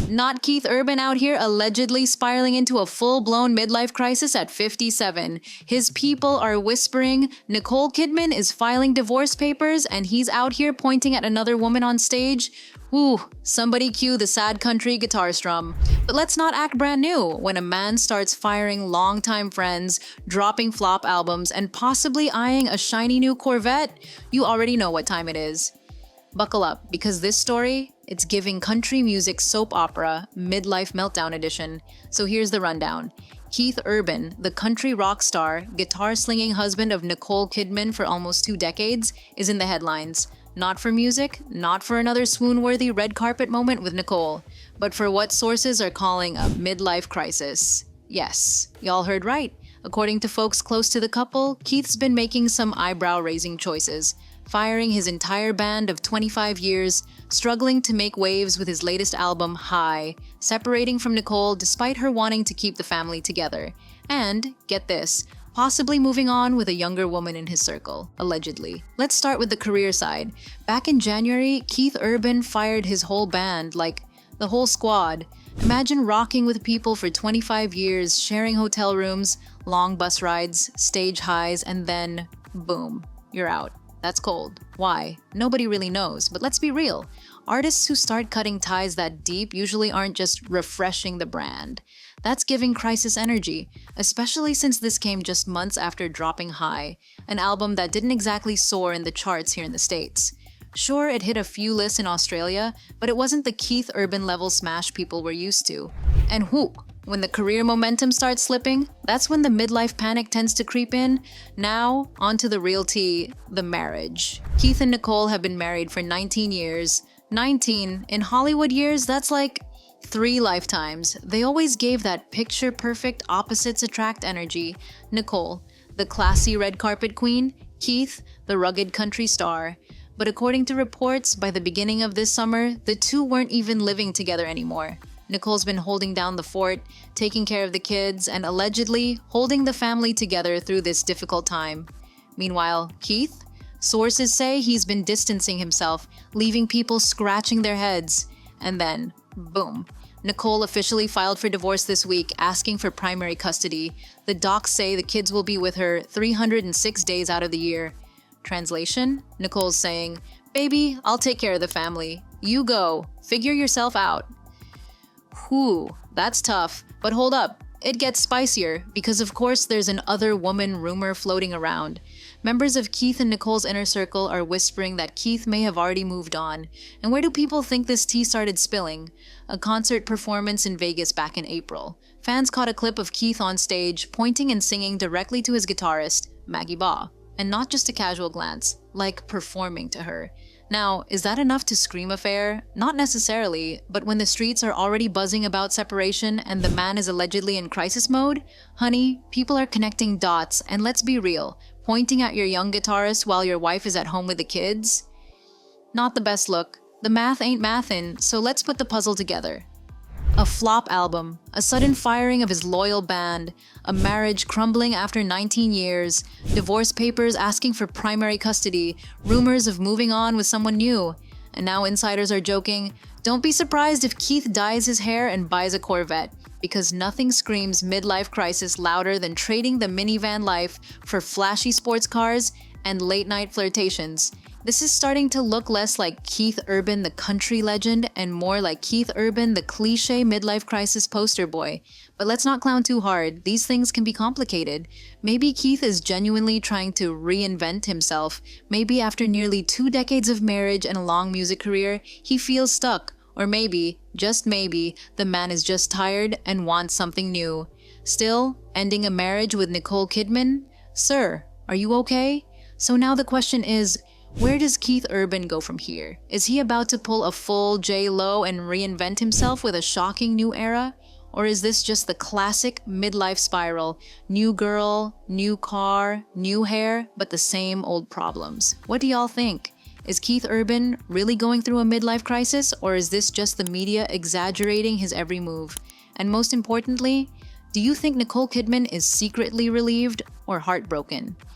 Not Keith Urban out here allegedly spiraling into a full-blown midlife crisis at 57. His people are whispering Nicole Kidman is filing divorce papers and he's out here pointing at another woman on stage. Ooh, somebody cue the sad country guitar strum. But let's not act brand new. When a man starts firing longtime friends, dropping flop albums, and possibly eyeing a shiny new Corvette, you already know what time it is. Buckle up, because this story, it's giving country music soap opera midlife meltdown edition. So here's the rundown. Keith Urban, the country rock star, guitar-slinging husband of Nicole Kidman for almost 2 decades, is in the headlines. Not for music, not for another swoon-worthy red carpet moment with Nicole, but for what sources are calling a midlife crisis. Yes, y'all heard right. According to folks close to the couple, Keith's been making some eyebrow-raising choices, firing his entire band of 25 years, struggling to make waves with his latest album, High, separating from Nicole despite her wanting to keep the family together, and, get this, possibly moving on with a younger woman in his circle, allegedly. Let's start with the career side. Back in January, Keith Urban fired his whole band, like the whole squad. Imagine rocking with people for 25 years, sharing hotel rooms, long bus rides, stage highs, and then, boom, you're out. That's cold. Why? Nobody really knows, but let's be real. Artists who start cutting ties that deep usually aren't just refreshing the brand. That's giving crisis energy, especially since this came just months after dropping High, an album that didn't exactly soar in the charts here in the States. Sure, it hit a few lists in Australia, but it wasn't the Keith Urban level smash people were used to. And whoo, when the career momentum starts slipping, that's when the midlife panic tends to creep in. Now, onto the real tea, the marriage. Keith and Nicole have been married for 19 years. 19, in Hollywood years, that's like 3 lifetimes. They always gave that picture-perfect opposites attract energy. Nicole, the classy red carpet queen. Keith, the rugged country star. But according to reports, by the beginning of this summer, the two weren't even living together anymore. Nicole's been holding down the fort, taking care of the kids, and allegedly holding the family together through this difficult time. Meanwhile, Keith? Sources say he's been distancing himself, leaving people scratching their heads. And then, boom. Nicole officially filed for divorce this week, asking for primary custody. The docs say the kids will be with her 306 days out of the year. Translation? Nicole's saying, "Baby, I'll take care of the family. You go. Figure yourself out." Whew, that's tough. But hold up, it gets spicier, because of course there's an other woman rumor floating around. Members of Keith and Nicole's inner circle are whispering that Keith may have already moved on. And where do people think this tea started spilling? A concert performance in Vegas back in April. Fans caught a clip of Keith on stage, pointing and singing directly to his guitarist, Maggie Baugh. And not just a casual glance, like performing to her. Now, is that enough to scream affair? Not necessarily, but when the streets are already buzzing about separation and the man is allegedly in crisis mode, honey, people are connecting dots, and let's be real, pointing at your young guitarist while your wife is at home with the kids? Not the best look. The math ain't mathin', so let's put the puzzle together. A flop album, a sudden firing of his loyal band, a marriage crumbling after 19 years, divorce papers asking for primary custody, rumors of moving on with someone new. And now insiders are joking, don't be surprised if Keith dyes his hair and buys a Corvette, because nothing screams midlife crisis louder than trading the minivan life for flashy sports cars and late-night flirtations. This is starting to look less like Keith Urban, the country legend, and more like Keith Urban, the cliche midlife crisis poster boy. But let's not clown too hard. These things can be complicated. Maybe Keith is genuinely trying to reinvent himself. Maybe after nearly 2 decades of marriage and a long music career, he feels stuck. Or maybe, just maybe, the man is just tired and wants something new. Still, ending a marriage with Nicole Kidman? Sir, are you okay? So now the question is, where does Keith Urban go from here? Is he about to pull a full J-Lo and reinvent himself with a shocking new era? Or is this just the classic midlife spiral? New girl, new car, new hair, but the same old problems. What do y'all think? Is Keith Urban really going through a midlife crisis, or is this just the media exaggerating his every move? And most importantly, do you think Nicole Kidman is secretly relieved or heartbroken?